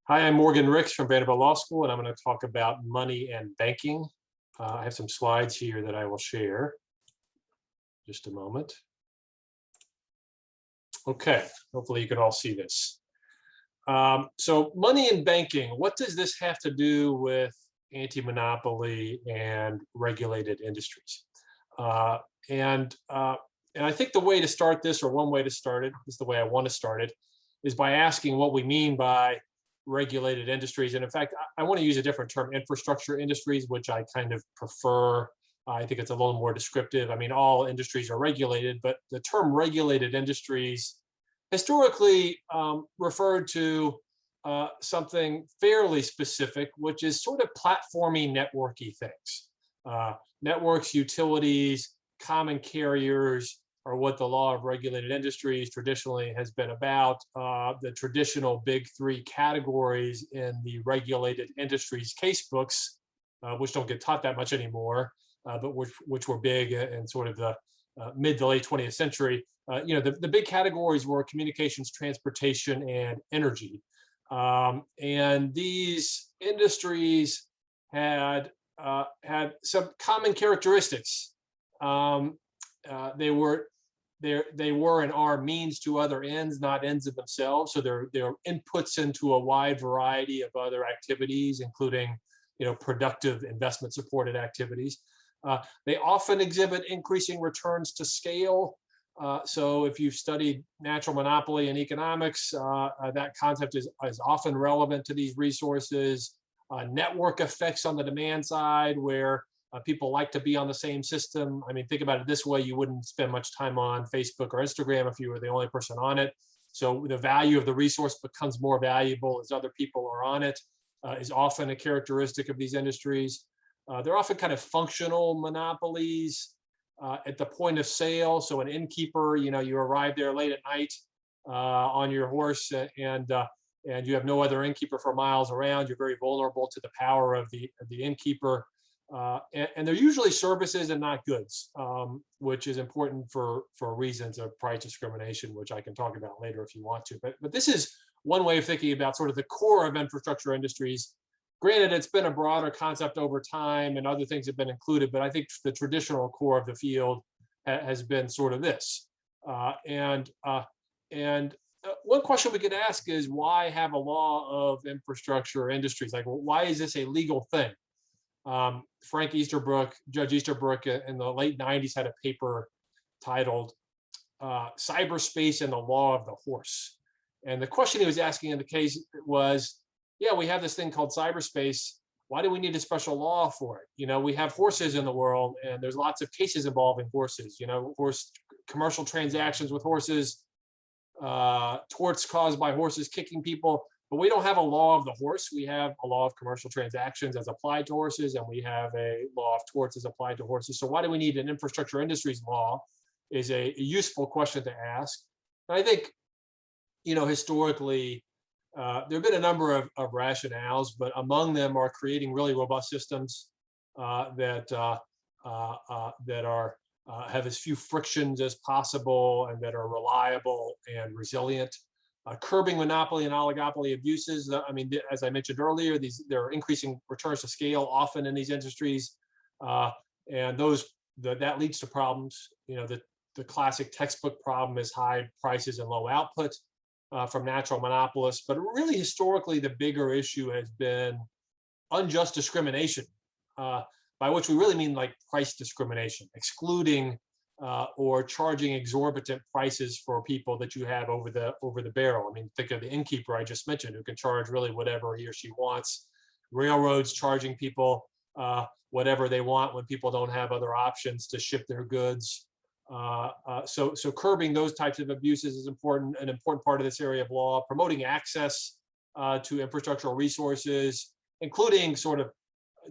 Hi, I'm Morgan Ricks from Vanderbilt Law School, and I'm going to talk about money and banking. I have some slides here that I will share. Just a moment. Okay, hopefully you can all see this. So money and banking, what does this have to do with anti-monopoly and regulated industries? And I think the way to start this, or one way to start it, is the way I want to start it, is by asking what we mean by regulated industries. And in fact, I want to use a different term, infrastructure industries, which I kind of prefer. I think it's a little more descriptive. I mean, all industries are regulated, but the term regulated industries historically referred to something fairly specific, which is sort of platformy, networky things. Networks, utilities, common carriers are what the law of regulated industries traditionally has been about. The traditional big three categories in the regulated industries casebooks, which don't get taught that much anymore, but which were big in sort of the mid to late 20th century. The big categories were communications, transportation, and energy. And these industries had some common characteristics. They were and are means to other ends, not ends of themselves. So they're inputs into a wide variety of other activities, including productive investment supported activities. They often exhibit increasing returns to scale. So if you've studied natural monopoly in economics, that concept is often relevant to these resources. Network effects on the demand side, where people like to be on the same system. I mean, think about it this way: you wouldn't spend much time on Facebook or Instagram if you were the only person on it. So the value of the resource becomes more valuable as other people are on it, is often a characteristic of these industries. They're often kind of functional monopolies at the point of sale. So an innkeeper, you arrive there late at night on your horse, and you have no other innkeeper for miles around. You're very vulnerable to the power of the innkeeper. And they're usually services and not goods, which is important for reasons of price discrimination, which I can talk about later if you want to. But this is one way of thinking about sort of the core of infrastructure industries. Granted, it's been a broader concept over time and other things have been included, but I think the traditional core of the field has been sort of this. And one question we could ask is, why have a law of infrastructure industries? Like, why is this a legal thing? Frank Easterbrook, Judge Easterbrook, in the late 90s had a paper titled Cyberspace and the Law of the Horse. And the question he was asking in the case was, yeah, we have this thing called cyberspace. Why do we need a special law for it? We have horses in the world, and there's lots of cases involving horses, commercial transactions with horses, torts caused by horses kicking people. But we don't have a law of the horse. We have a law of commercial transactions as applied to horses, and we have a law of torts as applied to horses. So why do we need an infrastructure industries law is a useful question to ask. And I think, historically, there have been a number of rationales, but among them are creating really robust systems that have as few frictions as possible and that are reliable and resilient. Curbing monopoly and oligopoly abuses. I mean, as I mentioned earlier, there are increasing returns to scale often in these industries, and that leads to problems. The classic textbook problem is high prices and low output from natural monopolists. But really, historically, the bigger issue has been unjust discrimination, by which we really mean like price discrimination, excluding or charging exorbitant prices for people that you have over the barrel. I mean, think of the innkeeper I just mentioned, who can charge really whatever he or she wants. Railroads charging people whatever they want when people don't have other options to ship their goods. So curbing those types of abuses is an important part of this area of law. Promoting access to infrastructural resources, including sort of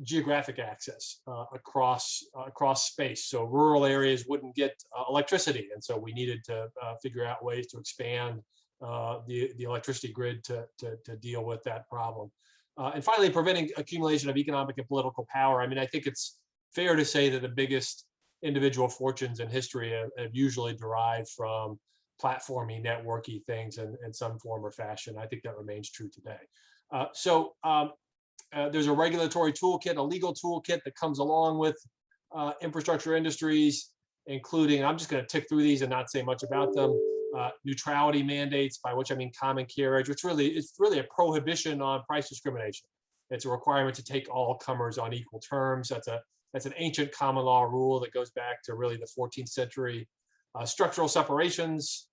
geographic access across space. So rural areas wouldn't get electricity, and so we needed to figure out ways to expand the electricity grid to deal with that problem. And finally, preventing accumulation of economic and political power. I mean, I think it's fair to say that the biggest individual fortunes in history have usually derived from platformy, networky things in some form or fashion. I think that remains true today. There's a regulatory toolkit, a legal toolkit that comes along with infrastructure industries, including, I'm just going to tick through these and not say much about them. Neutrality mandates, by which I mean common carriage, which it's really a prohibition on price discrimination. It's a requirement to take all comers on equal terms. That's an ancient common law rule that goes back to really the 14th century. Structural separations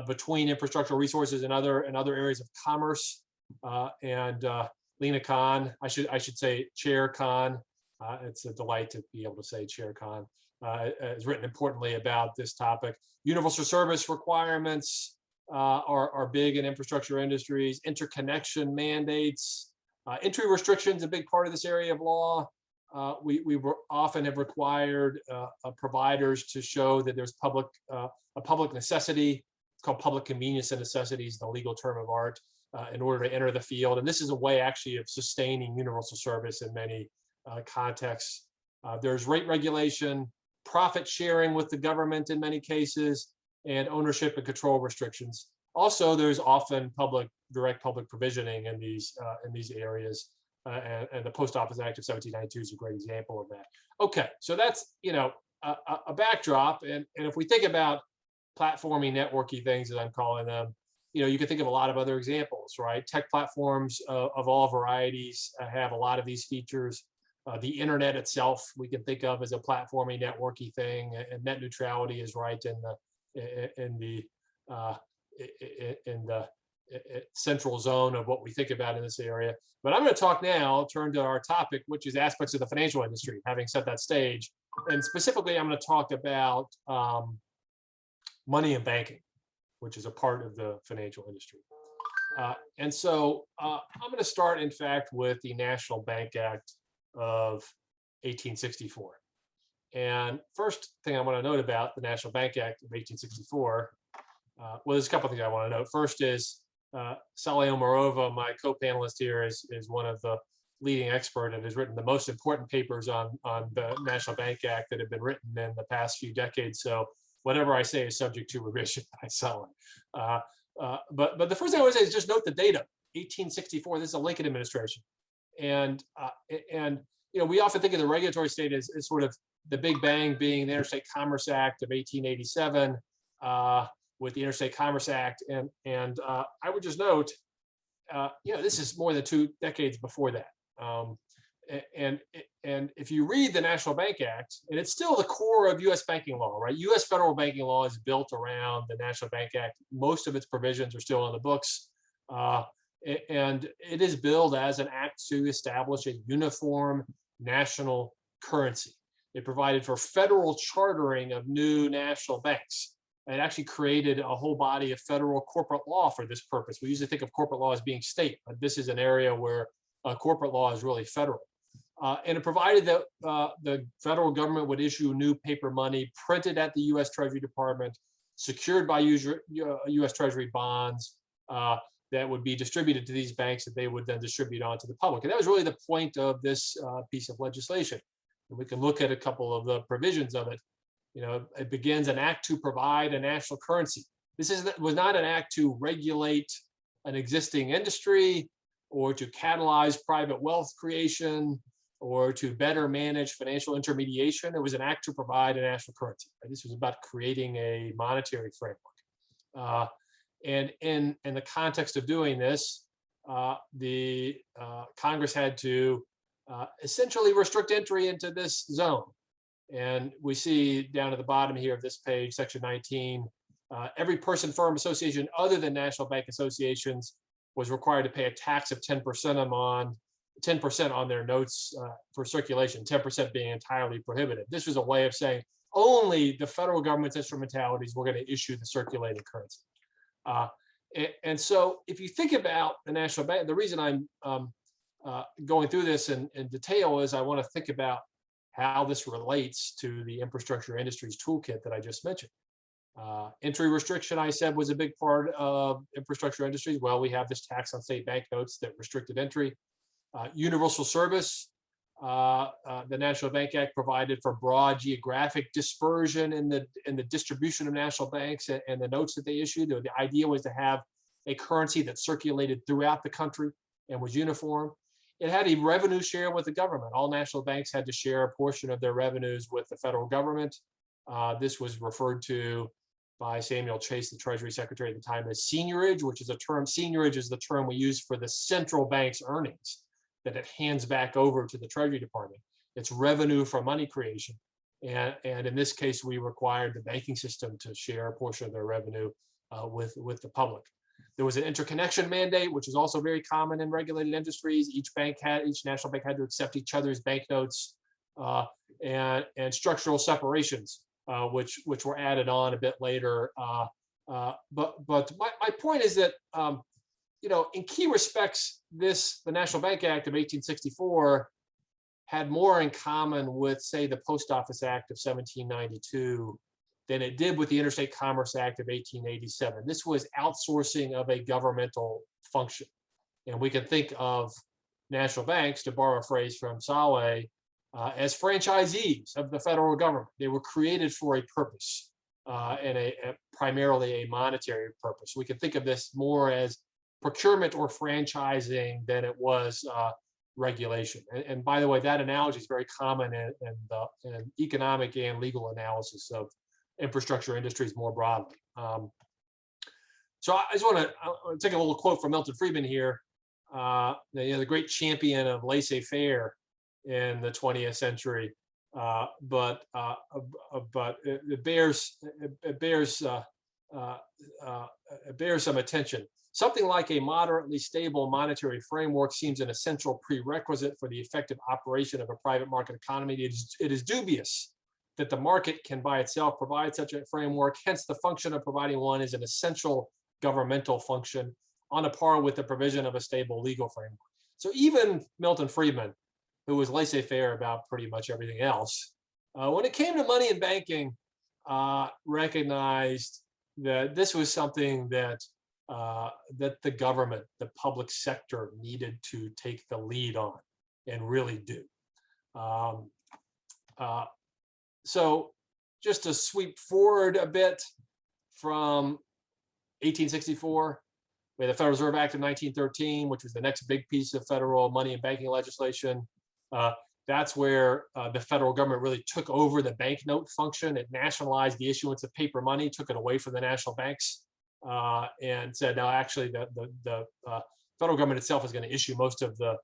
between infrastructural resources and other areas of commerce. Lena Khan, I should say Chair Khan. It's a delight to be able to say Chair Khan. Has written importantly about this topic. Universal service requirements are big in infrastructure industries. Interconnection mandates, entry restrictions, a big part of this area of law. We often have required providers to show that there's a public necessity. It's called public convenience and necessities, the legal term of art, in order to enter the field. And this is a way actually of sustaining universal service in many contexts. There's rate regulation, profit sharing with the government in many cases, and ownership and control restrictions. Also, there's often direct public provisioning in these areas, and the Post Office Act of 1792 is a great example of that. Okay, so that's a backdrop, and if we think about platformy, networky things, as I'm calling them, you can think of a lot of other examples, right? Tech platforms of all varieties have a lot of these features. The internet itself, we can think of as a platformy, networky thing, and net neutrality is right in the central zone of what we think about in this area. But I'm going to talk now, turn to our topic, which is aspects of the financial industry, having set that stage. And specifically, I'm going to talk about money and banking, which is a part of the financial industry. And so I'm going to start, in fact, with the National Bank Act of 1864. And first thing I want to note about the National Bank Act of 1864, well, there's a couple of things I want to note. First is Saule Omarova, my co-panelist here, is one of the leading experts and has written the most important papers on the National Bank Act that have been written in the past few decades. So whatever I say is subject to revision by Saule. But the first thing I want to say is just note the data. 1864. This is a Lincoln administration. And we often think of the regulatory state as sort of the big bang being the Interstate Commerce Act of 1887 with the Interstate Commerce Act. And I would just note, this is more than 2 decades before that. And if you read the National Bank Act, and it's still the core of U.S. banking law, right? U.S. federal banking law is built around the National Bank Act. Most of its provisions are still on the books. And it is billed as an act to establish a uniform national currency. It provided for federal chartering of new national banks. It actually created a whole body of federal corporate law for this purpose. We usually think of corporate law as being state, but this is an area where corporate law is really federal. And it provided that the federal government would issue new paper money printed at the U.S. Treasury Department, secured by U.S. Treasury bonds, that would be distributed to these banks that they would then distribute on to the public. And that was really the point of this piece of legislation. And we can look at a couple of the provisions of it. It begins an act to provide a national currency. This was not an act to regulate an existing industry or to catalyze private wealth creation or to better manage financial intermediation. It was an act to provide a national currency. This was about creating a monetary framework. And in the context of doing this, the Congress had to essentially restrict entry into this zone. And we see down at the bottom here of this page, section 19, every person, firm, association other than national bank associations was required to pay a tax of 10% on their notes for circulation, 10% being entirely prohibited. This was a way of saying only the federal government's instrumentalities were going to issue the circulating currency. And so if you think about the national bank, the reason I'm going through this in detail is I want to think about how this relates to the infrastructure industries toolkit that I just mentioned. Entry restriction, I said, was a big part of infrastructure industries. Well, we have this tax on state banknotes that restricted entry. Universal service, the National Bank Act provided for broad geographic dispersion in the distribution of national banks and the notes that they issued. The idea was to have a currency that circulated throughout the country and was uniform. It had a revenue share with the government. All national banks had to share a portion of their revenues with the federal government. This was referred to by Samuel Chase, the Treasury Secretary at the time, as seigniorage, which is a term. Seigniorage is the term we use for the central bank's earnings that it hands back over to the Treasury Department. It's revenue from money creation. And in this case, we required the banking system to share a portion of their revenue with the public. There was an interconnection mandate, which is also very common in regulated industries. Each national bank had to accept each other's banknotes, and structural separations, which were added on a bit later. But my point is that in key respects, the National Bank Act of 1864 had more in common with, say, the Post Office Act of 1792 than it did with the Interstate Commerce Act of 1887. This was outsourcing of a governmental function. And we can think of national banks, to borrow a phrase from Saule, as franchisees of the federal government. They were created for a purpose, and primarily a monetary purpose. We can think of this more as procurement or franchising than it was regulation. And by the way, that analogy is very common in economic and legal analysis of infrastructure industries more broadly. So I just want to take a little quote from Milton Friedman here, the great champion of laissez-faire in the 20th century, but it bears some attention. Something like a moderately stable monetary framework seems an essential prerequisite for the effective operation of a private market economy. It is dubious that the market can by itself provide such a framework. Hence, the function of providing one is an essential governmental function on a par with the provision of a stable legal framework. So even Milton Friedman, who was laissez-faire about pretty much everything else, when it came to money and banking, recognized that this was something that the government, the public sector, needed to take the lead on and really do. So just to sweep forward a bit from 1864, we had the Federal Reserve Act of 1913, which was the next big piece of federal money and banking legislation. That's where the federal government really took over the banknote function. It nationalized the issuance of paper money, took it away from the national banks, and said, no, actually, the federal government itself is going to issue most of the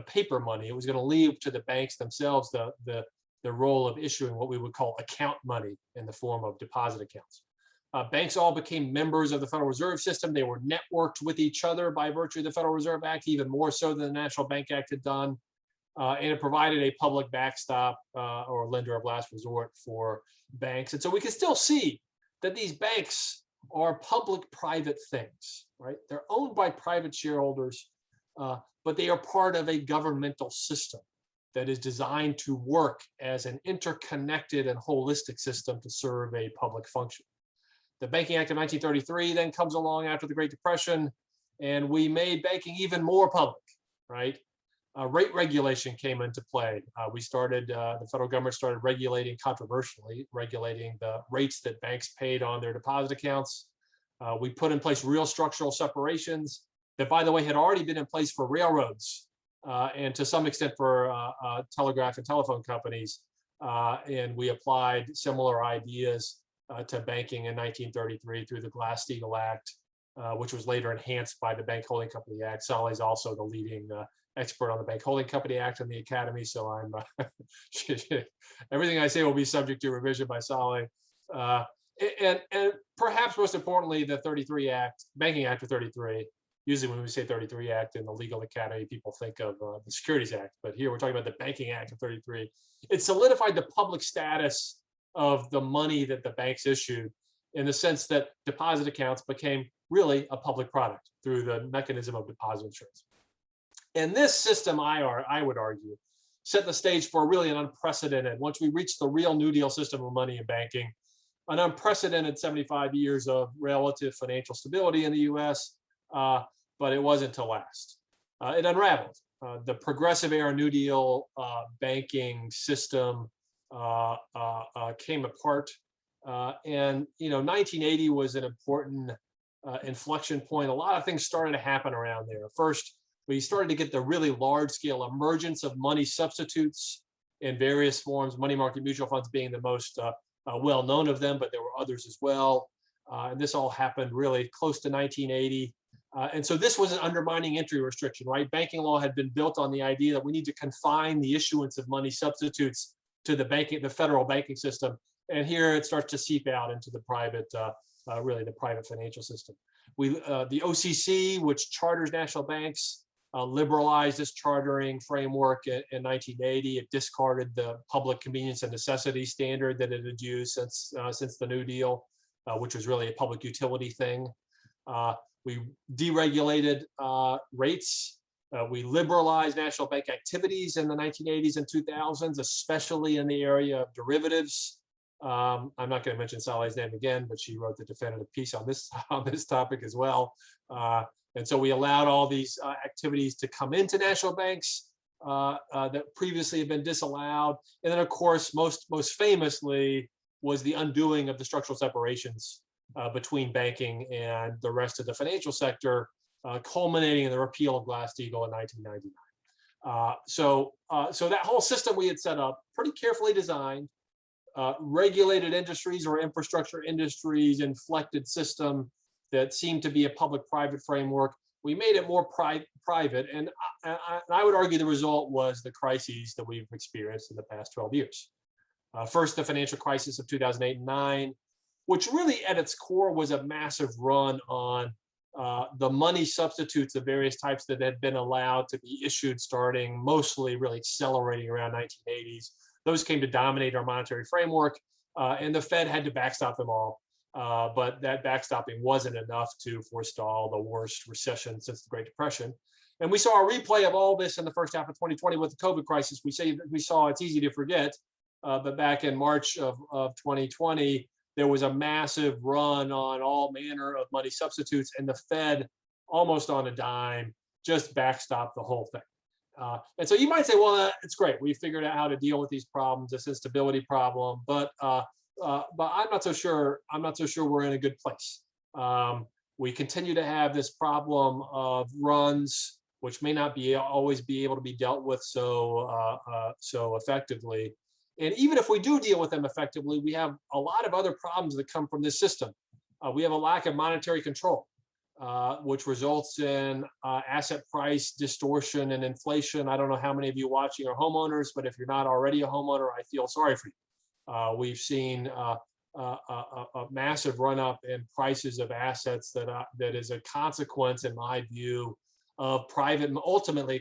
paper money. It was going to leave to the banks themselves the role of issuing what we would call account money in the form of deposit accounts. Banks all became members of the Federal Reserve System. They were networked with each other by virtue of the Federal Reserve Act, even more so than the National Bank Act had done. And it provided a public backstop or lender of last resort for banks. And so we can still see that these banks are public-private things, right? They're owned by private shareholders, but they are part of a governmental system that is designed to work as an interconnected and holistic system to serve a public function. The Banking Act of 1933 then comes along after the Great Depression, and we made banking even more public, right? Rate regulation came into play. The federal government started controversially regulating the rates that banks paid on their deposit accounts. We put in place real structural separations that, by the way, had already been in place for railroads and to some extent for telegraph and telephone companies. And we applied similar ideas to banking in 1933 through the Glass-Steagall Act, which was later enhanced by the Bank Holding Company Act. Saule is also the leading expert on the Bank Holding Company Act in the Academy, so I'm everything I say will be subject to revision by Saule. And perhaps most importantly, the 33 Act, Banking Act of 33. Usually when we say 33 Act in the legal academy, people think of the Securities Act, but here we're talking about the Banking Act of 33. It solidified the public status of the money that the banks issued in the sense that deposit accounts became really a public product through the mechanism of deposit insurance. And this system, I would argue, set the stage for really an unprecedented, once we reached the real New Deal system of money and banking, an unprecedented 75 years of relative financial stability in the US, but it wasn't to last. It unraveled. The progressive era New Deal banking system came apart. And 1980 was an important inflection point. A lot of things started to happen around there. First, we started to get the really large scale emergence of money substitutes in various forms, money market mutual funds being the most well known of them, but there were others as well. And this all happened really close to 1980. And so this was an undermining entry restriction, right? Banking law had been built on the idea that we need to confine the issuance of money substitutes to the federal banking system. And here it starts to seep out into the private, really the private financial system. The OCC, which charters national banks, liberalized this chartering framework in 1980. It discarded the public convenience and necessity standard that it had used since the New Deal, which was really a public utility thing. We deregulated rates. We liberalized national bank activities in the 1980s and 2000s, especially in the area of derivatives. I'm not going to mention Saule's name again, but she wrote the definitive piece on this topic as well. And so we allowed all these activities to come into national banks that previously had been disallowed. And then, of course, most famously was the undoing of the structural separations between banking and the rest of the financial sector, culminating in the repeal of Glass-Steagall in 1999. So that whole system we had set up, pretty carefully designed, regulated industries or infrastructure industries, inflected system that seemed to be a public-private framework. We made it more private, and I would argue the result was the crises that we've experienced in the past 12 years. First, the financial crisis of 2008 and 9, which really at its core was a massive run on the money substitutes of various types that had been allowed to be issued starting mostly really accelerating around 1980s. Those came to dominate our monetary framework, and the Fed had to backstop them all. But that backstopping wasn't enough to forestall the worst recession since the Great Depression. And we saw a replay of all this in the first half of 2020 with the COVID crisis. We saw it's easy to forget, but back in March of 2020, there was a massive run on all manner of money substitutes, and the Fed, almost on a dime, just backstopped the whole thing. And so you might say, well, it's great. We figured out how to deal with these problems, this instability problem, but I'm not so sure. I'm not so sure we're in a good place. We continue to have this problem of runs, which may not always be able to be dealt with so effectively. And even if we do deal with them effectively, we have a lot of other problems that come from this system. We have a lack of monetary control, which results in asset price distortion and inflation. I don't know how many of you watching are homeowners, but if you're not already a homeowner, I feel sorry for you. We've seen a massive run-up in prices of assets that is a consequence, in my view, of ultimately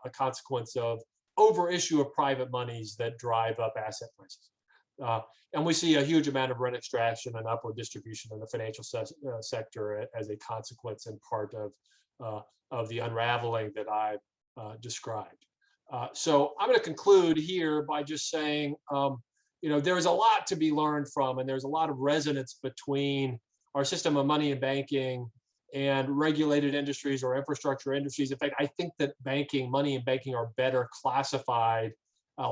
a consequence of overissue of private monies that drive up asset prices. And we see a huge amount of rent extraction and upward distribution in the financial sector as a consequence and part of the unraveling that I've described. So I'm going to conclude here by just saying, there's a lot to be learned from, and there's a lot of resonance between our system of money and banking and regulated industries or infrastructure industries. In fact, I think that money and banking are better classified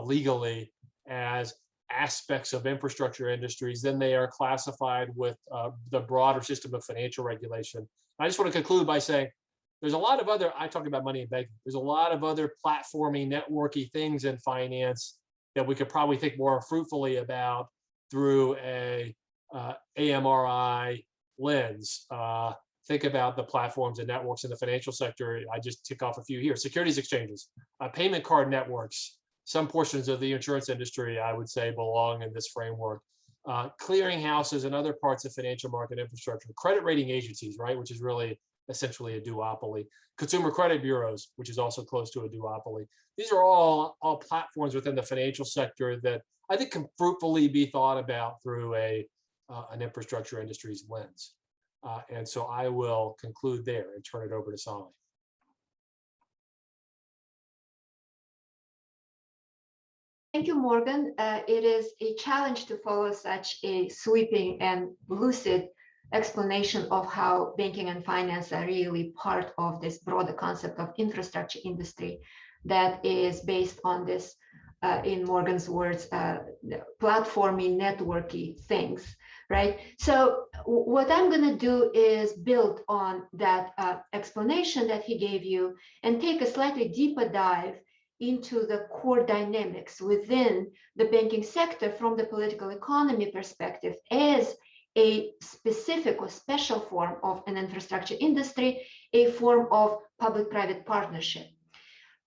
legally as aspects of infrastructure industries than they are classified with the broader system of financial regulation. I just want to conclude by saying there's a lot of other, I talk about money and banking, there's a lot of other platforming, networky things in finance that we could probably think more fruitfully about through a AMRI lens. Think about the platforms and networks in the financial sector. I just tick off a few here. Securities exchanges, payment card networks, some portions of the insurance industry, I would say, belong in this framework. Clearing houses and other parts of financial market infrastructure. Credit rating agencies, right, which is really essentially a duopoly. Consumer credit bureaus, which is also close to a duopoly. These are all platforms within the financial sector that I think can fruitfully be thought about through an infrastructure industries lens. And so I will conclude there and turn it over to Saule. Thank you, Morgan. It is a challenge to follow such a sweeping and lucid explanation of how banking and finance are really part of this broader concept of infrastructure industry that is based on this in Morgan's words, platformy, networky things, right? So what I'm going to do is build on that explanation that he gave you and take a slightly deeper dive into the core dynamics within the banking sector from the political economy perspective as a specific or special form of an infrastructure industry, a form of public-private partnership.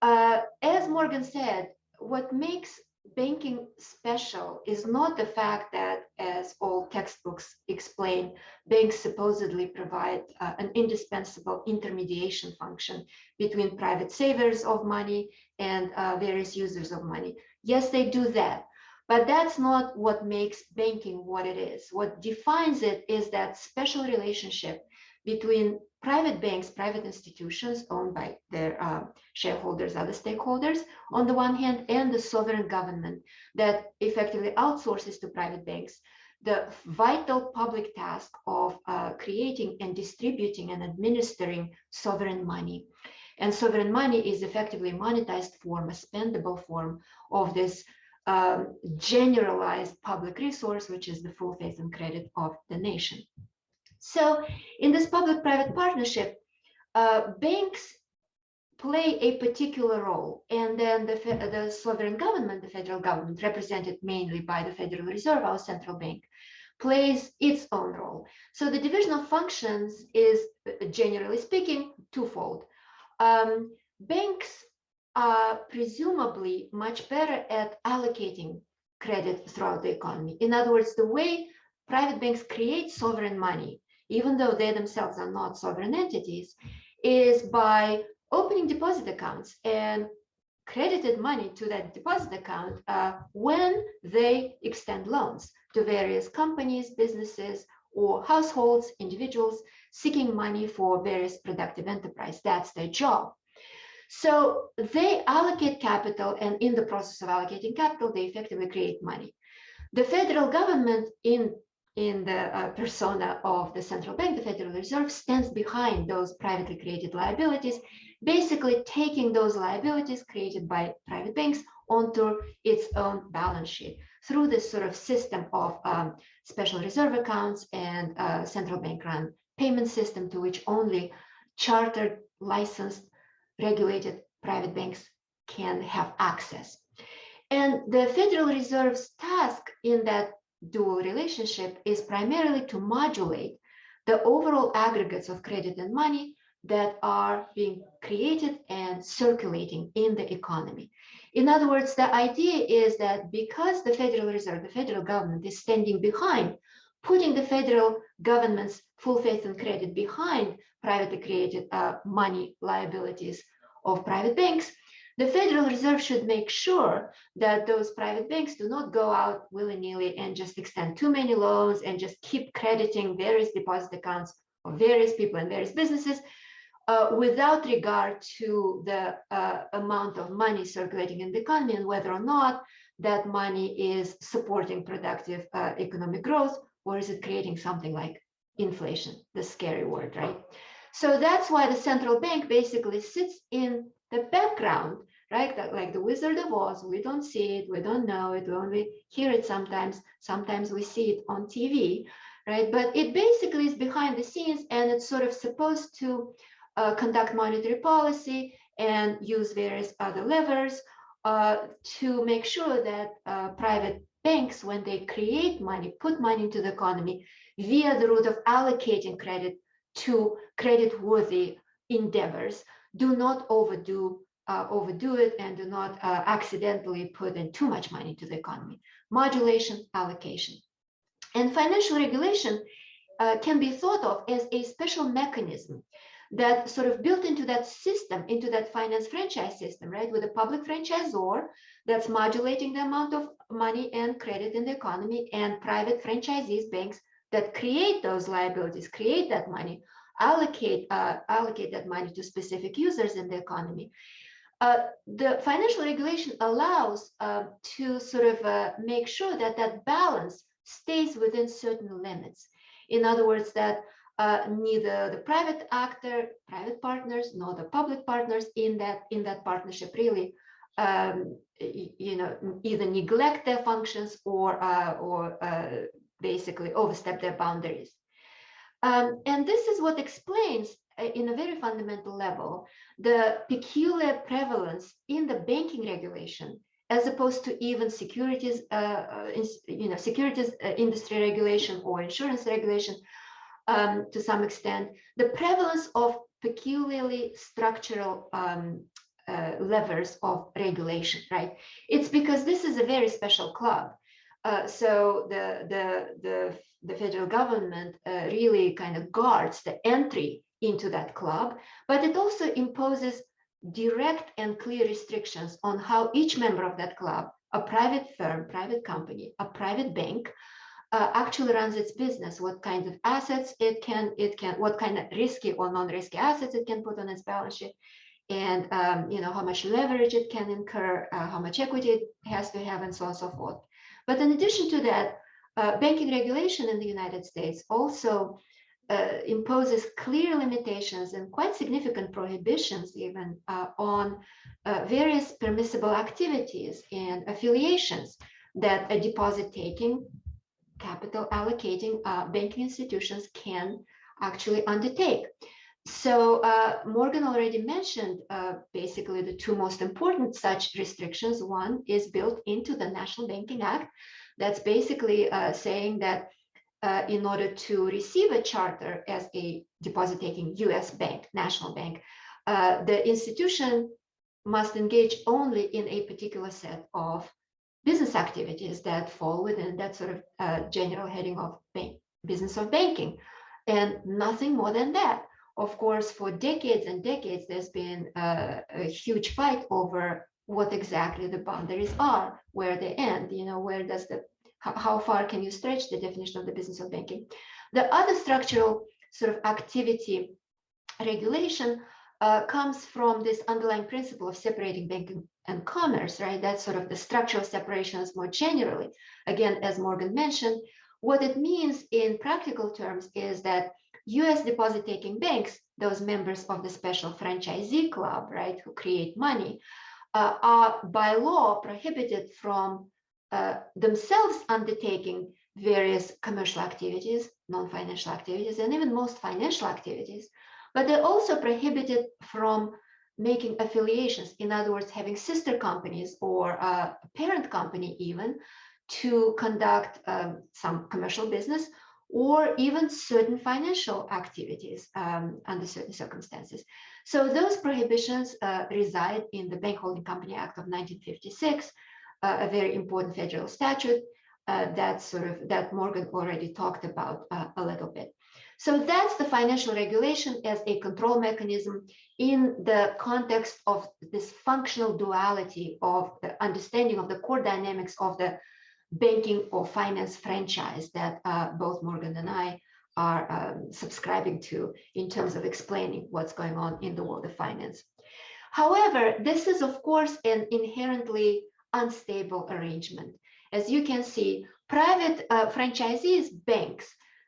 As Morgan said, what makes banking special is not the fact that, as all textbooks explain, banks supposedly provide an indispensable intermediation function between private savers of money and various users of money. Yes, they do that, but that's not what makes banking what it is. What defines it is that special relationship between private banks, private institutions owned by their shareholders, other stakeholders, on the one hand, and the sovereign government that effectively outsources to private banks the vital public task of creating and distributing and administering sovereign money. And sovereign money is effectively a monetized form, a spendable form of this generalized public resource, which is the full faith and credit of the nation. So in this public-private partnership, banks play a particular role, and then the sovereign government, the federal government, represented mainly by the Federal Reserve, our central bank, plays its own role. So the division of functions is, generally speaking, twofold. Banks are presumably much better at allocating credit throughout the economy. In other words, the way private banks create sovereign money, even though they themselves are not sovereign entities, is by opening deposit accounts and credited money to that deposit account when they extend loans to various companies, businesses, or households, individuals seeking money for various productive enterprise. That's their job. So they allocate capital, and in the process of allocating capital, they effectively create money. The federal government, in the persona of the central bank, the Federal Reserve, stands behind those privately created liabilities, basically taking those liabilities created by private banks onto its own balance sheet through this sort of system of special reserve accounts and central bank run payment system to which only chartered, licensed, regulated private banks can have access. And the Federal Reserve's task in that dual relationship is primarily to modulate the overall aggregates of credit and money that are being created and circulating in the economy. In other words, the idea is that because the Federal Reserve, the federal government, is standing behind, putting the federal government's full faith and credit behind privately created money liabilities of private banks, the Federal Reserve should make sure that those private banks do not go out willy-nilly and just extend too many loans and just keep crediting various deposit accounts of various people and various businesses without regard to the amount of money circulating in the economy and whether or not that money is supporting productive economic growth, or is it creating something like inflation, the scary word, right? So that's why the central bank basically sits in the background, right? Like the Wizard of Oz, we don't see it, we don't know it, we only hear it sometimes. Sometimes we see it on TV, right? But it basically is behind the scenes, and it's sort of supposed to conduct monetary policy and use various other levers to make sure that private banks, when they create money, put money into the economy via the route of allocating credit to credit-worthy endeavors, do not overdo it and do not accidentally put in too much money into the economy. Modulation, allocation. And financial regulation can be thought of as a special mechanism that sort of built into that system, into that finance franchise system, right? With a public franchisor that's modulating the amount of money and credit in the economy, and private franchisees, banks that create those liabilities, create that money, allocate that money to specific users in the economy. The financial regulation allows to sort of make sure that that balance stays within certain limits. In other words, that neither the private actor, private partners, nor the public partners in that partnership really either neglect their functions or basically overstep their boundaries. And this is what explains, in a very fundamental level, the peculiar prevalence in the banking regulation, as opposed to even securities, securities industry regulation or insurance regulation, to some extent, the prevalence of peculiarly structural levers of regulation, right? It's because this is a very special club. So the federal government really kind of guards the entry into that club, but it also imposes direct and clear restrictions on how each member of that club, a private firm, private company, a private bank, actually runs its business, what kinds of assets it can, what kind of risky or non-risky assets it can put on its balance sheet, and how much leverage it can incur, how much equity it has to have, and so on and so forth. But in addition to that, banking regulation in the United States also imposes clear limitations and quite significant prohibitions even on various permissible activities and affiliations that a deposit-taking, capital allocating banking institutions can actually undertake. So Morgan already mentioned basically the two most important such restrictions. One is built into the National Banking Act. That's basically saying that in order to receive a charter as a deposit-taking US bank, national bank, the institution must engage only in a particular set of business activities that fall within that sort of general heading of business of banking, and nothing more than that. Of course, for decades and decades, there's been a huge fight over what exactly the boundaries are, where they end, where does how far can you stretch the definition of the business of banking. The other structural sort of activity regulation comes from this underlying principle of separating banking and commerce, right? That's sort of the structural separations more generally. Again, as Morgan mentioned, what it means in practical terms is that US deposit-taking banks, those members of the special franchisee club, right, who create money, are by law prohibited from themselves undertaking various commercial activities, non-financial activities, and even most financial activities. But they're also prohibited from making affiliations, in other words, having sister companies or a parent company even, to conduct some commercial business or even certain financial activities under certain circumstances. So those prohibitions reside in the Bank Holding Company Act of 1956, a very important federal statute that Morgan already talked about a little bit. So that's the financial regulation as a control mechanism in the context of this functional duality of the understanding of the core dynamics of the banking or finance franchise that both Morgan and I are subscribing to in terms of explaining what's going on in the world of finance. However, this is, of course, an inherently unstable arrangement. As you can see, private franchisees, banks,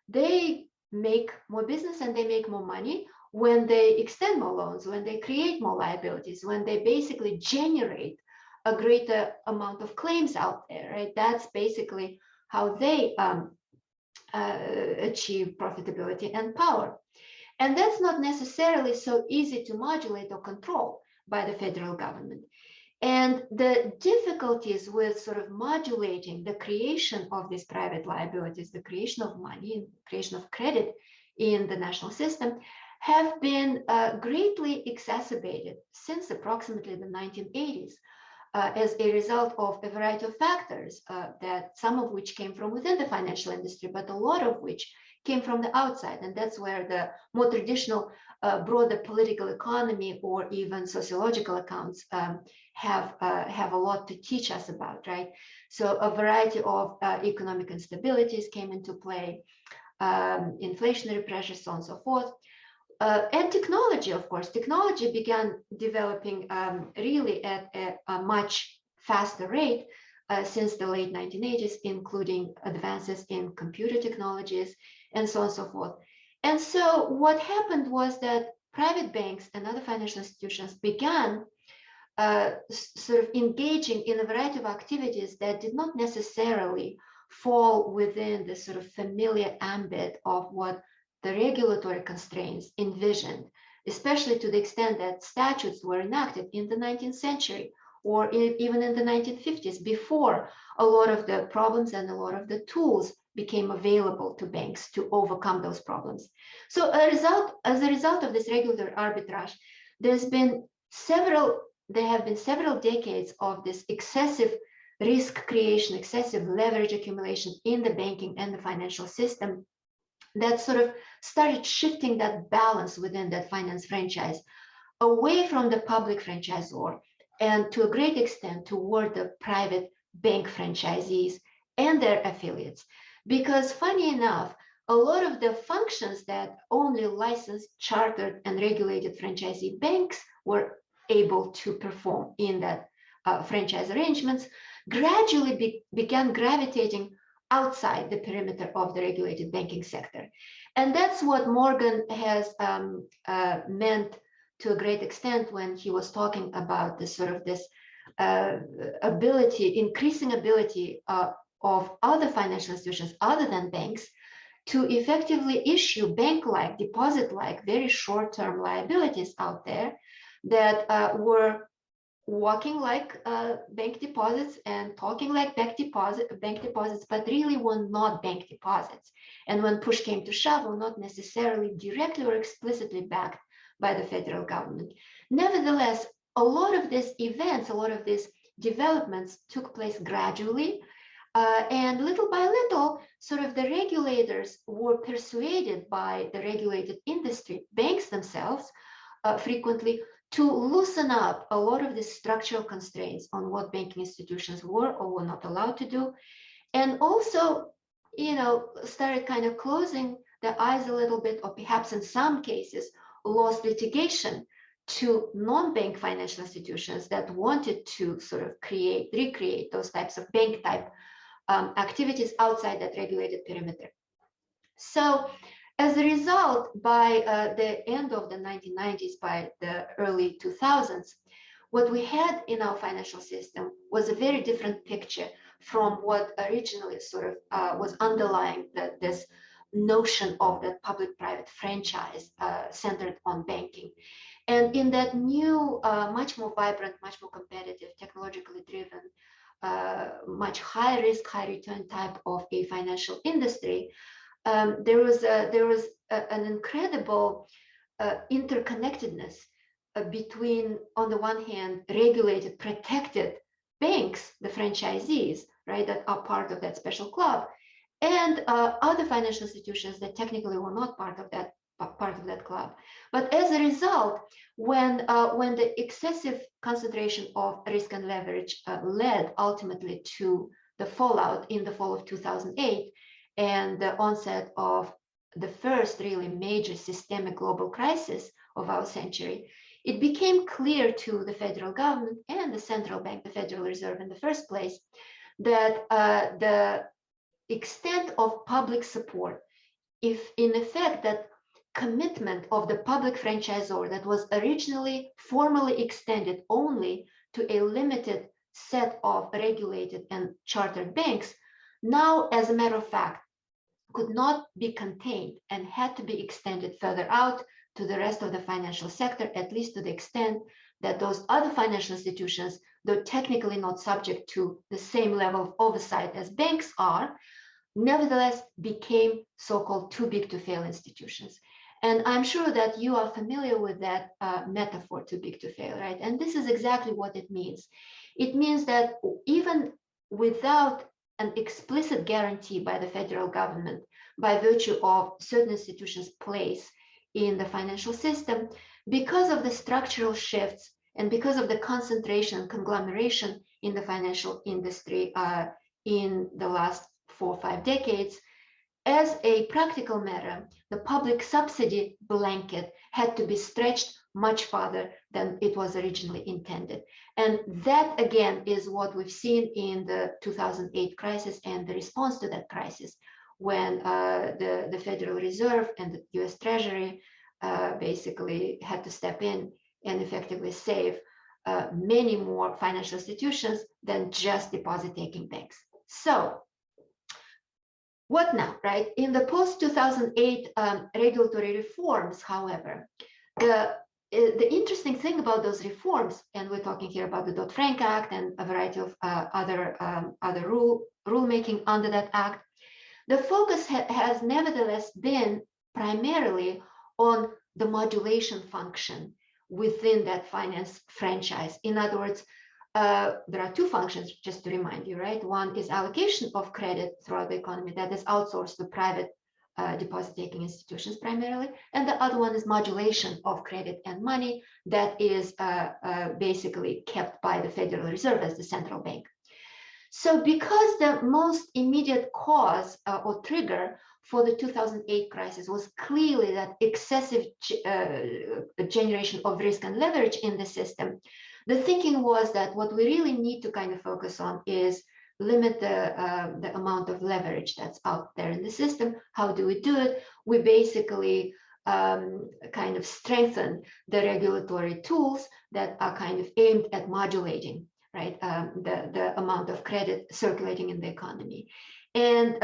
they make more business and they make more money when they extend more loans, when they create more liabilities, when they basically generate a greater amount of claims out there, right? That's basically how they achieve profitability and power. And that's not necessarily so easy to modulate or control by the federal government. And the difficulties with sort of modulating the creation of these private liabilities, the creation of money, creation of credit in the national system have been greatly exacerbated since approximately the 1980s as a result of a variety of factors that some of which came from within the financial industry, but a lot of which came from the outside. And that's where the more traditional broader political economy or even sociological accounts have a lot to teach us about, right? So a variety of economic instabilities came into play, inflationary pressures, so on and so forth. And technology, of course, technology began developing really at a much faster rate since the late 1980s, including advances in computer technologies and so on and so forth. And so what happened was that private banks and other financial institutions began sort of engaging in a variety of activities that did not necessarily fall within the sort of familiar ambit of what the regulatory constraints envisioned, especially to the extent that statutes were enacted in the 19th century or even in the 1950s, before a lot of the problems and a lot of the tools became available to banks to overcome those problems. So as a result of this regulatory arbitrage, there have been several decades of this excessive risk creation, excessive leverage accumulation in the banking and the financial system that sort of started shifting that balance within that finance franchise away from the public franchisor and to a great extent toward the private bank franchisees and their affiliates. Because funny enough, a lot of the functions that only licensed, chartered, and regulated franchisee banks were able to perform in that franchise arrangements gradually began gravitating outside the perimeter of the regulated banking sector. And that's what Morgan has meant to a great extent when he was talking about this sort of this increasing ability of other financial institutions other than banks to effectively issue bank-like, deposit-like, very short-term liabilities out there that were walking like bank deposits and talking like bank deposits, but really were not bank deposits. And when push came to shove, were not necessarily directly or explicitly backed by the federal government. Nevertheless, a lot of these events, a lot of these developments took place gradually. And little by little, sort of the regulators were persuaded by the regulated industry, banks themselves, frequently, to loosen up a lot of the structural constraints on what banking institutions were or were not allowed to do. And also, started kind of closing the eyes a little bit, or perhaps in some cases, lost litigation to non-bank financial institutions that wanted to sort of recreate those types of bank-type activities outside that regulated perimeter. So as a result, by the end of the 1990s, by the early 2000s, what we had in our financial system was a very different picture from what originally sort of was underlying this notion of the public-private franchise centered on banking. And in that new, much more vibrant, much more competitive, technologically driven, much high risk, high return type of a financial industry, there was an incredible interconnectedness between, on the one hand, regulated, protected banks, the franchisees, right, that are part of that special club, and other financial institutions that technically were not part of that club. But as a result, when the excessive concentration of risk and leverage led ultimately to the fallout in the fall of 2008 and the onset of the first really major systemic global crisis of our century, it became clear to the federal government and the central bank, the Federal Reserve in the first place, that the extent of public support, if in effect that commitment of the public franchisor that was originally formally extended only to a limited set of regulated and chartered banks, now, as a matter of fact, could not be contained and had to be extended further out to the rest of the financial sector, at least to the extent that those other financial institutions, though technically not subject to the same level of oversight as banks are, nevertheless became so-called too big to fail institutions. And I'm sure that you are familiar with that metaphor, too big to fail, right? And this is exactly what it means. It means that even without an explicit guarantee by the federal government, by virtue of certain institutions' place in the financial system, because of the structural shifts and because of the concentration and conglomeration in the financial industry in the last 4 or 5 decades, as a practical matter, the public subsidy blanket had to be stretched much farther than it was originally intended. And that, again, is what we've seen in the 2008 crisis and the response to that crisis, when the Federal Reserve and the US Treasury basically had to step in and effectively save many more financial institutions than just deposit-taking banks. So what now, right? In the post-2008 regulatory reforms, however, the interesting thing about those reforms, and we're talking here about the Dodd-Frank Act and a variety of other rulemaking under that act, the focus has nevertheless been primarily on the modulation function within that finance franchise. In other words, there are two functions, just to remind you, right? One is allocation of credit throughout the economy that is outsourced to private deposit-taking institutions primarily, and the other one is modulation of credit and money that is basically kept by the Federal Reserve as the central bank. So because the most immediate cause or trigger for the 2008 crisis was clearly that excessive generation of risk and leverage in the system, the thinking was that what we really need to kind of focus on is limit the amount of leverage that's out there in the system. How do we do it? We basically kind of strengthen the regulatory tools that are kind of aimed at modulating, right, the amount of credit circulating in the economy. And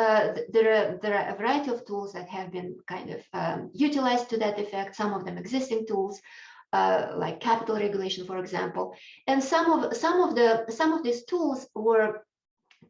there are a variety of tools that have been kind of utilized to that effect, some of them existing tools, like capital regulation, for example. And some of these tools were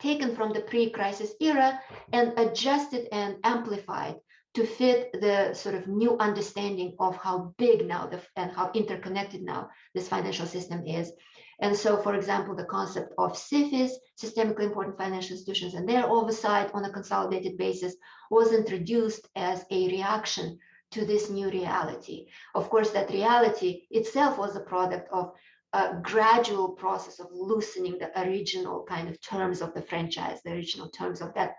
taken from the pre-crisis era and adjusted and amplified to fit the sort of new understanding of how big now and how interconnected now this financial system is. And so, for example, the concept of SIFIs, systemically important financial institutions, and their oversight on a consolidated basis was introduced as a reaction to this new reality. Of course, that reality itself was a product of a gradual process of loosening the original kind of terms of the franchise, the original terms of that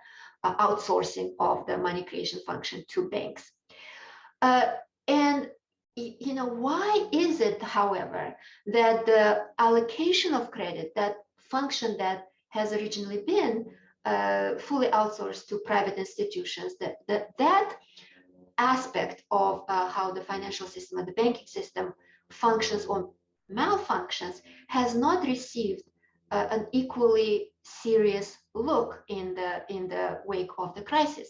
outsourcing of the money creation function to banks. And you know, why is it, however, that the allocation of credit, that function that has originally been fully outsourced to private institutions, that aspect of how the financial system and the banking system functions or malfunctions has not received an equally serious look in the wake of the crisis.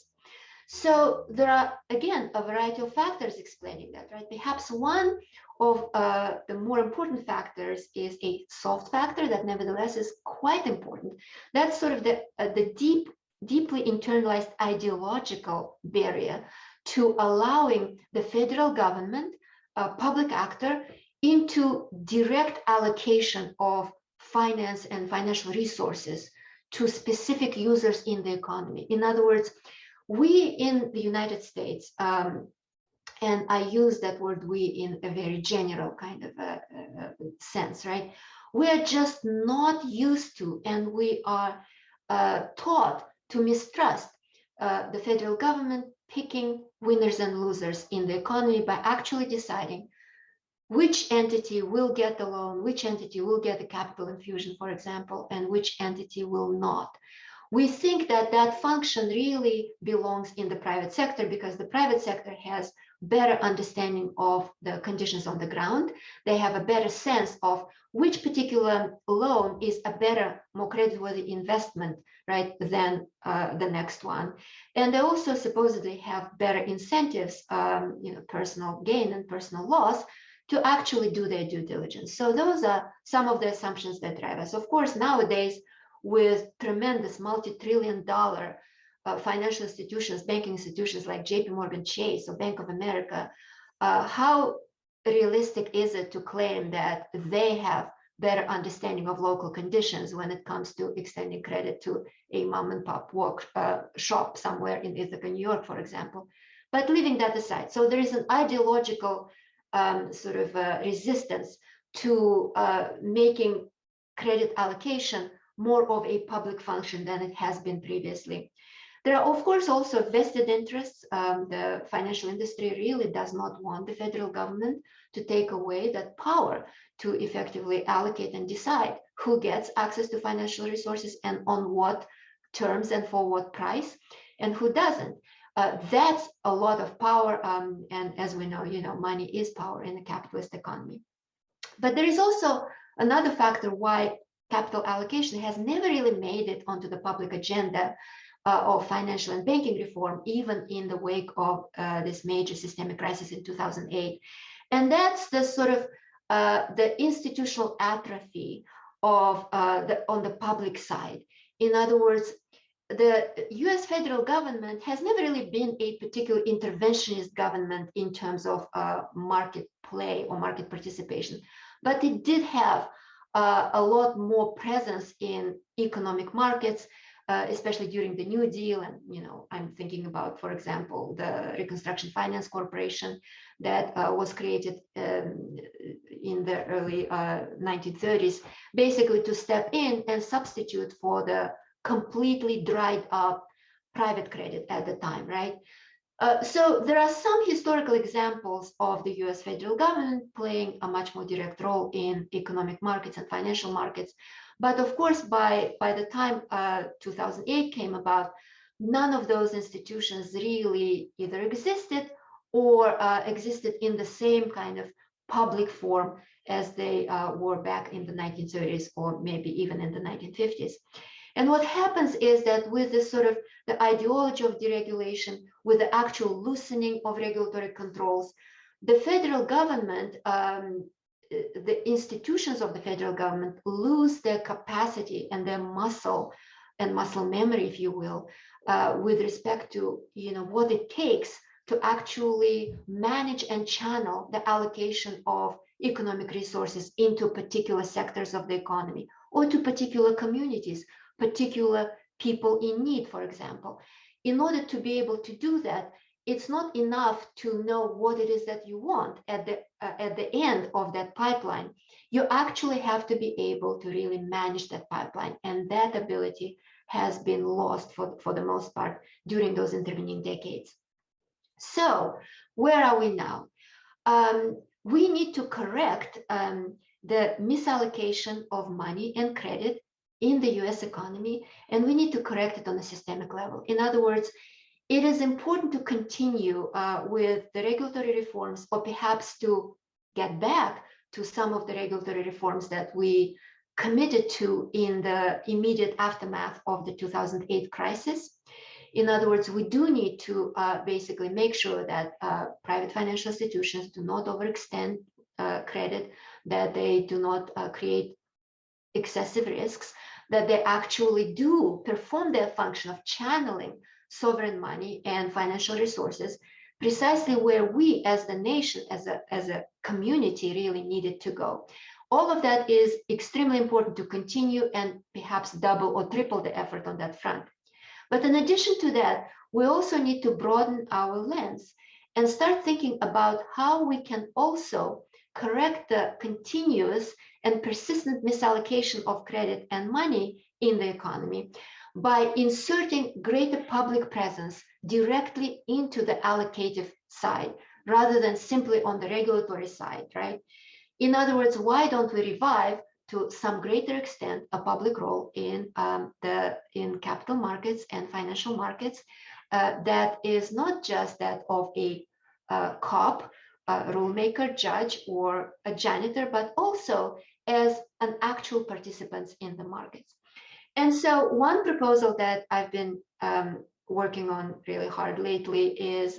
So there are, again, a variety of factors explaining that, right? Perhaps one of the more important factors is a soft factor that nevertheless is quite important. That's sort of the deeply internalized ideological barrier to allowing the federal government, a public actor, into direct allocation of finance and financial resources to specific users in the economy. In other words, we in the United States, and I use that word we in a very general kind of sense, right? We are just not used to, and we are taught to mistrust the federal government picking winners and losers in the economy by actually deciding which entity will get the loan, which entity will get the capital infusion, for example, and which entity will not. We think that that function really belongs in the private sector because the private sector has better understanding of the conditions on the ground. They have a better sense of which particular loan is a better, more creditworthy investment, right, than the next one. And they also supposedly have better incentives, personal gain and personal loss, to actually do their due diligence. So those are some of the assumptions that drive us. Of course, nowadays, with tremendous multi-trillion-dollar financial institutions, banking institutions like JP Morgan Chase or Bank of America, how realistic is it to claim that they have better understanding of local conditions when it comes to extending credit to a mom and pop shop somewhere in Ithaca, New York, for example? But leaving that aside, so there is an ideological sort of resistance to making credit allocation more of a public function than it has been previously. There are, of course, also vested interests. The financial industry really does not want the federal government to take away that power to effectively allocate and decide who gets access to financial resources and on what terms and for what price, and who doesn't. That's a lot of power, and as we know, money is power in the capitalist economy. But there is also another factor why capital allocation has never really made it onto the public agenda of financial and banking reform, even in the wake of this major systemic crisis in 2008. And that's the sort of the institutional atrophy of on the public side. In other words, the US federal government has never really been a particular interventionist government in terms of market play or market participation, but it did have a lot more presence in economic markets, especially during the New Deal. And, I'm thinking about, for example, the Reconstruction Finance Corporation that was created in the early 1930s, basically to step in and substitute for the completely dried up private credit at the time, right? So there are some historical examples of the US federal government playing a much more direct role in economic markets and financial markets. But of course, by the time 2008 came about, none of those institutions really either existed or existed in the same kind of public form as they were back in the 1930s or maybe even in the 1950s. And what happens is that with this sort of the ideology of deregulation, with the actual loosening of regulatory controls, the federal government, the institutions of the federal government lose their capacity and their muscle and muscle memory, if you will, with respect to what it takes to actually manage and channel the allocation of economic resources into particular sectors of the economy or to particular communities, particular people in need, for example. In order to be able to do that, it's not enough to know what it is that you want at the end of that pipeline. You actually have to be able to really manage that pipeline, and that ability has been lost for the most part during those intervening decades. So where are we now? We need to correct the misallocation of money and credit in the US economy, and we need to correct it on a systemic level. In other words, it is important to continue with the regulatory reforms, or perhaps to get back to some of the regulatory reforms that we committed to in the immediate aftermath of the 2008 crisis. In other words, we do need to basically make sure that private financial institutions do not overextend credit, that they do not create excessive risks, that they actually do perform their function of channeling sovereign money and financial resources precisely where we as the nation, as a community, really needed to go. All of that is extremely important to continue and perhaps double or triple the effort on that front. But in addition to that, we also need to broaden our lens and start thinking about how we can also correct the continuous and persistent misallocation of credit and money in the economy by inserting greater public presence directly into the allocative side rather than simply on the regulatory side, right? In other words, why don't we revive to some greater extent a public role in capital markets and financial markets that is not just that of a cop, a rulemaker, judge, or a janitor, but also as an actual participant in the markets. And so one proposal that I've been working on really hard lately is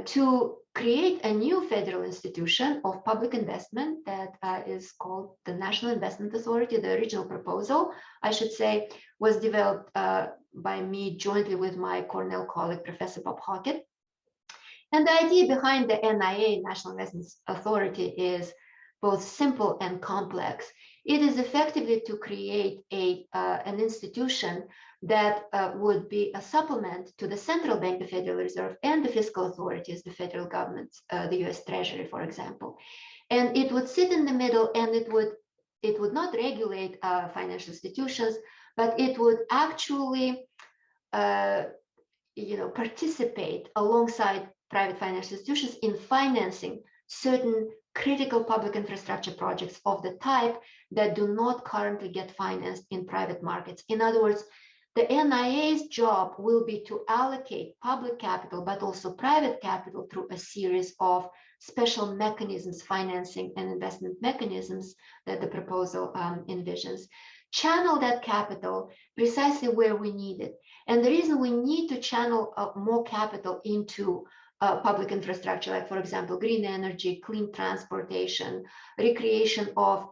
to create a new federal institution of public investment that is called the National Investment Authority. The original proposal, I should say, was developed by me jointly with my Cornell colleague, Professor Bob Hockett. And the idea behind the NIA, National Investment Authority, is both simple and complex. It is effectively to create an institution that would be a supplement to the central bank, the Federal Reserve, and the fiscal authorities, the federal government, the US Treasury, for example. And it would sit in the middle, and it would not regulate financial institutions, but it would actually participate alongside private financial institutions in financing certain critical public infrastructure projects of the type that do not currently get financed in private markets. In other words, The NIA's job will be to allocate public capital, but also private capital through a series of special mechanisms, financing and investment mechanisms that the proposal envisions. Channel that capital precisely where we need it. And the reason we need to channel more capital into public infrastructure, like, for example, green energy, clean transportation, recreation of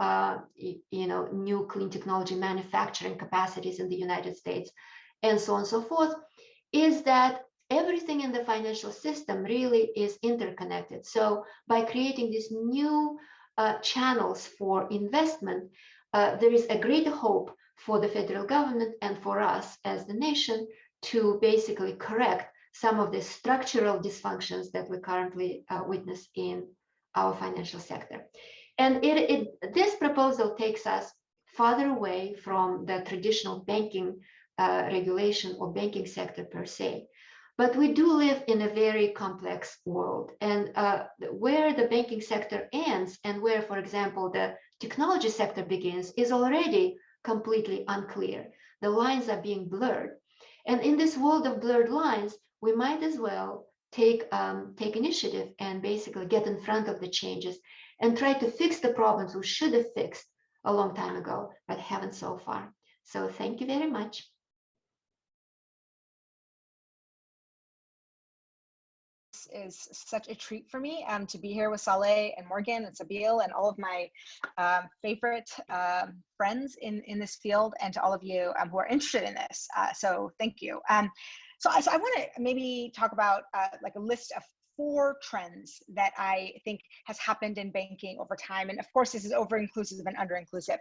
new clean technology manufacturing capacities in the United States, and so on and so forth, is that everything in the financial system really is interconnected. So by creating these new channels for investment, there is a great hope for the federal government and for us as the nation to basically correct some of the structural dysfunctions that we currently witness in our financial sector. And this proposal takes us farther away from the traditional banking regulation or banking sector per se. But we do live in a very complex world. And where the banking sector ends and where, for example, the technology sector begins is already completely unclear. The lines are being blurred. And in this world of blurred lines, we might as well take initiative and basically get in front of the changes and try to fix the problems we should have fixed a long time ago, but haven't so far. So thank you very much. Is such a treat for me to be here with Saule and Morgan and Sabeel and all of my favorite friends in this field, and to all of you who are interested in this. So thank you. So I want to maybe talk about like a list of 4 trends that I think has happened in banking over time. And of course, this is over-inclusive and under-inclusive.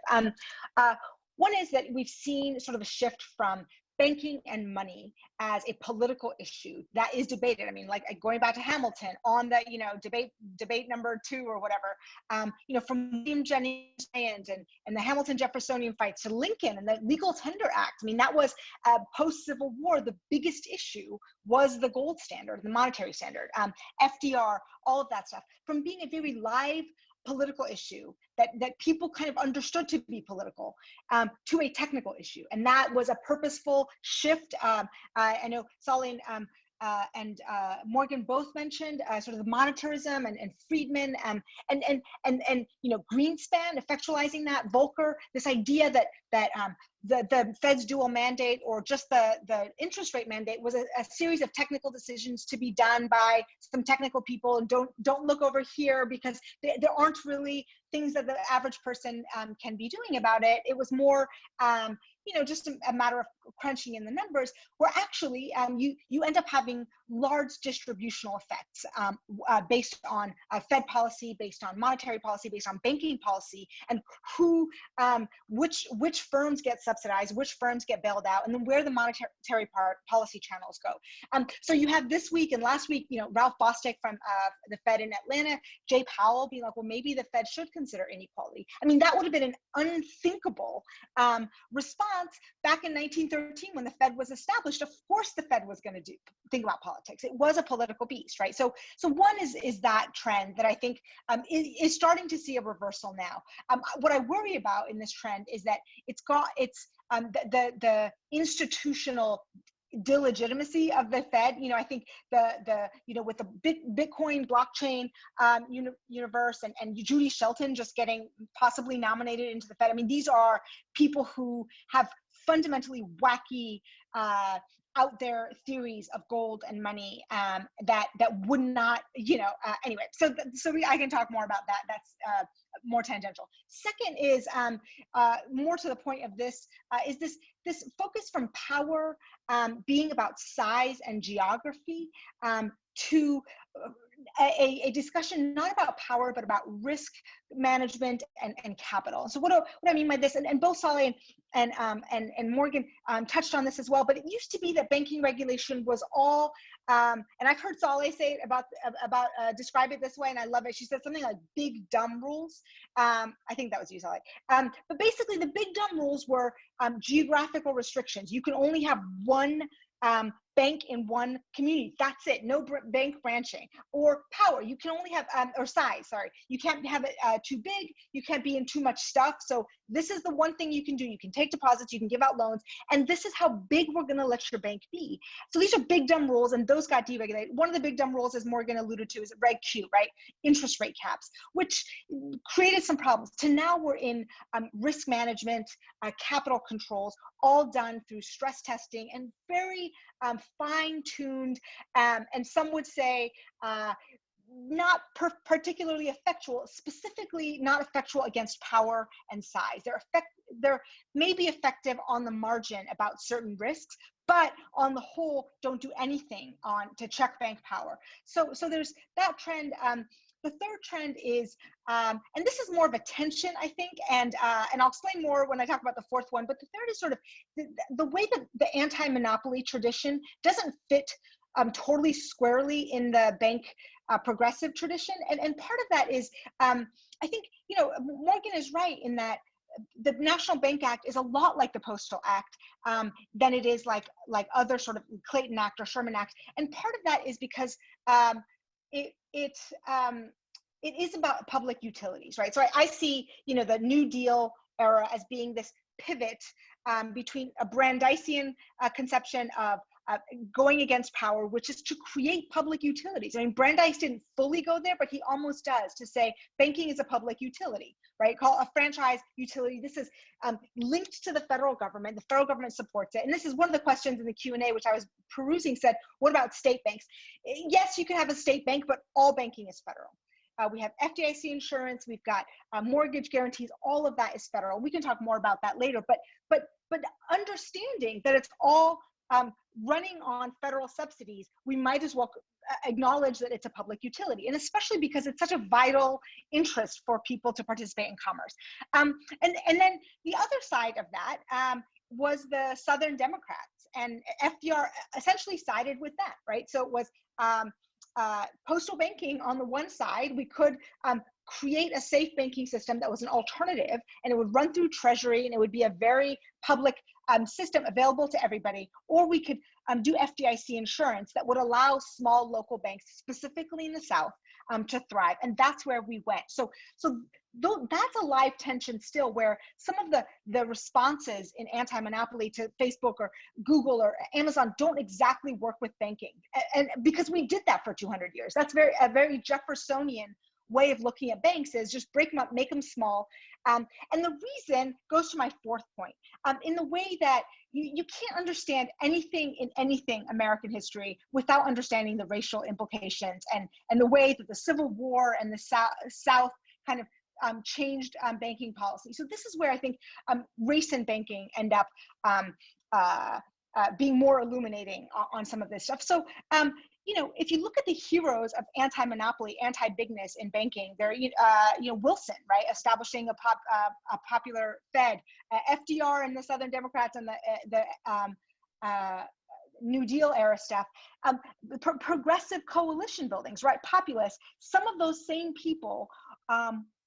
One is that we've seen sort of a shift from banking and money as a political issue that is debated. I mean, like going back to Hamilton on the, debate number 2 or whatever, from William Jennings and the Hamilton-Jeffersonian fights to Lincoln and the Legal Tender Act. I mean, that was post-Civil War, the biggest issue was the gold standard, the monetary standard, FDR, all of that stuff. From being a very live political issue that people kind of understood to be political to a technical issue. And that was a purposeful shift. I know Saule and Morgan both mentioned sort of the monetarism and Friedman and Greenspan effectualizing that, Volcker, this idea that the Fed's dual mandate or just the interest rate mandate was a series of technical decisions to be done by some technical people, and don't look over here because there aren't really things that the average person can be doing about it. It was more just a matter of crunching in the numbers, where actually you end up having large distributional effects based on Fed policy, based on monetary policy, based on banking policy, and which firms get subsidized, which firms get bailed out, and then where the monetary policy channels go. So you have this week and last week, Ralph Bostic from the Fed in Atlanta, Jay Powell being like, well, maybe the Fed should consider inequality. I mean, that would have been an unthinkable response back in 1913 when the Fed was established. Of course, the Fed was going to think about politics. It was a political beast, right? So one is that trend that I think is starting to see a reversal now. What I worry about in this trend is that the institutional delegitimacy of the Fed. I think with the Bitcoin blockchain universe and Judy Shelton just getting possibly nominated into the Fed. I mean, these are people who have fundamentally wacky out there theories of gold and money that would not, anyway, so I can talk more about that. That's more tangential. Second is more to the point of this, is this focus from power being about size and geography to a discussion not about power, but about risk management and capital. So what I mean by this, and both Saule and Morgan touched on this as well, but it used to be that banking regulation was all, and I've heard Saule say about describe it this way, and I love it. She said something like big dumb rules. I think that was you, Saule. But basically the big dumb rules were geographical restrictions. You can only have one bank in one community. That's it. No bank branching. Or power. You can only have, or size, sorry. You can't have it too big. You can't be in too much stuff. So this is the one thing you can do. You can take deposits, you can give out loans, and this is how big we're going to let your bank be. So these are big dumb rules, and those got deregulated. One of the big dumb rules, as Morgan alluded to, is Reg Q, right? Interest rate caps, which created some problems. To now we're in risk management, capital controls, all done through stress testing and very fine-tuned, and some would say not particularly effectual, specifically not effectual against power and size. They're maybe effective on the margin about certain risks, but on the whole, don't do anything to check bank power. So there's that trend. The third trend is, and this is more of a tension, I think, and I'll explain more when I talk about the fourth one, but the third is sort of the way that the anti-monopoly tradition doesn't fit totally squarely in the bank progressive tradition. And part of that is, I think, Morgan is right in that the National Bank Act is a lot like the Postal Act than it is like other sort of Clayton Act or Sherman Act. And part of that is because it is about public utilities, right? So I see, the New Deal era as being this pivot between a Brandeisian conception of going against power, which is to create public utilities. I mean, Brandeis didn't fully go there, but he almost does, to say banking is a public utility, right? Call a franchise utility. This is linked to the federal government. The federal government supports it. And this is one of the questions in the Q&A, which I was perusing, said, what about state banks? Yes, you can have a state bank, but all banking is federal. We have FDIC insurance, we've got mortgage guarantees, all of that is federal. We can talk more about that later, but understanding that it's all running on federal subsidies, we might as well acknowledge that it's a public utility, and especially because it's such a vital interest for people to participate in commerce. And then the other side of that was the Southern Democrats, and FDR essentially sided with that, right? So it was postal banking on the one side. We could create a safe banking system that was an alternative, and it would run through Treasury, and it would be a very public system available to everybody. Or we could do FDIC insurance that would allow small local banks, specifically in the South, to thrive. And that's where we went. So that's a live tension still, where some of the responses in anti-monopoly to Facebook or Google or Amazon don't exactly work with banking. And because we did that for 200 years. That's a very Jeffersonian way of looking at banks, is just break them up, make them small. And the reason goes to my fourth point, in the way that you can't understand anything in anything American history without understanding the racial implications and the way that the Civil War and the South kind of changed banking policy. So this is where I think race and banking end up being more illuminating on some of this stuff. So if you look at the heroes of anti-monopoly, anti-bigness in banking, they're, Wilson, right, establishing a popular Fed, FDR and the Southern Democrats and the New Deal era stuff, progressive coalition buildings, right, populists. Some of those same people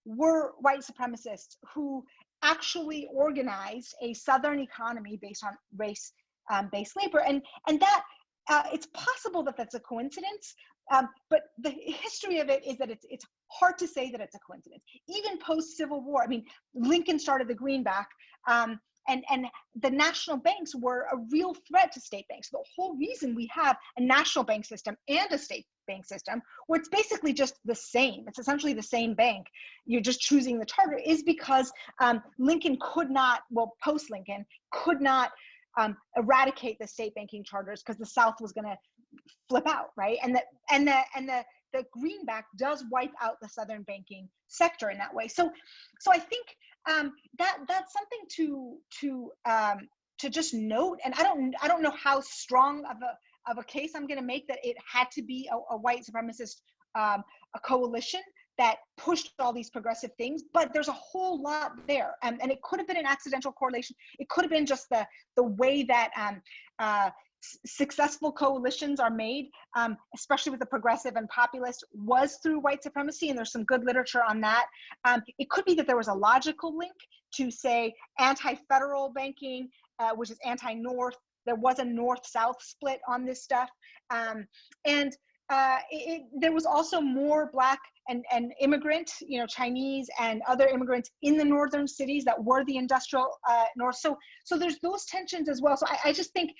were white supremacists who actually organized a Southern economy based on race-based labor, and that. It's possible that that's a coincidence, but the history of it is that it's hard to say that it's a coincidence. Even post-Civil War, I mean, Lincoln started the greenback, and the national banks were a real threat to state banks. The whole reason we have a national bank system and a state bank system, where it's basically just the same, it's essentially the same bank, you're just choosing the charter, is because Lincoln could not, post-Lincoln, could not eradicate the state banking charters because the South was going to flip out, right? And the greenback does wipe out the Southern banking sector in that way. So I think that's something to just note. And I don't know how strong of a case I'm going to make that it had to be a white supremacist a coalition that pushed all these progressive things, but there's a whole lot there. And it could have been an accidental correlation. It could have been just the way that successful coalitions are made, especially with the progressive and populist, was through white supremacy, and there's some good literature on that. It could be that there was a logical link to, say, anti-federal banking, which is anti-North, there was a north-south split on this stuff. There was also more Black and immigrant, Chinese and other immigrants in the northern cities that were the industrial north. So there's those tensions as well. So I just think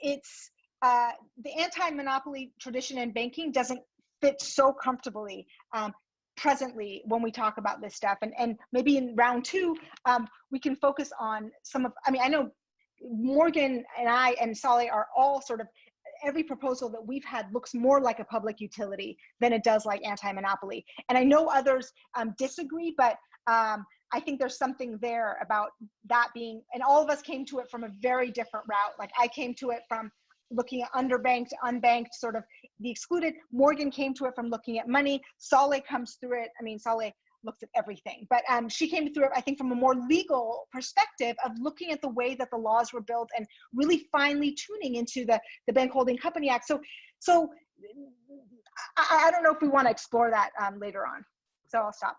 it's the anti-monopoly tradition in banking doesn't fit so comfortably presently when we talk about this stuff. And maybe in round two, we can focus on I know Morgan and I and Saule are all sort of, every proposal that we've had looks more like a public utility than it does like anti-monopoly. And I know others disagree, but I think there's something there about that being, and all of us came to it from a very different route. Like I came to it from looking at underbanked, unbanked, sort of the excluded. Morgan came to it from looking at money. Saule comes through it. I mean, Saule looks at everything, but she came through it, I think, from a more legal perspective of looking at the way that the laws were built and really finely tuning into the Bank Holding Company Act. So I don't know if we want to explore that later on. So I'll stop.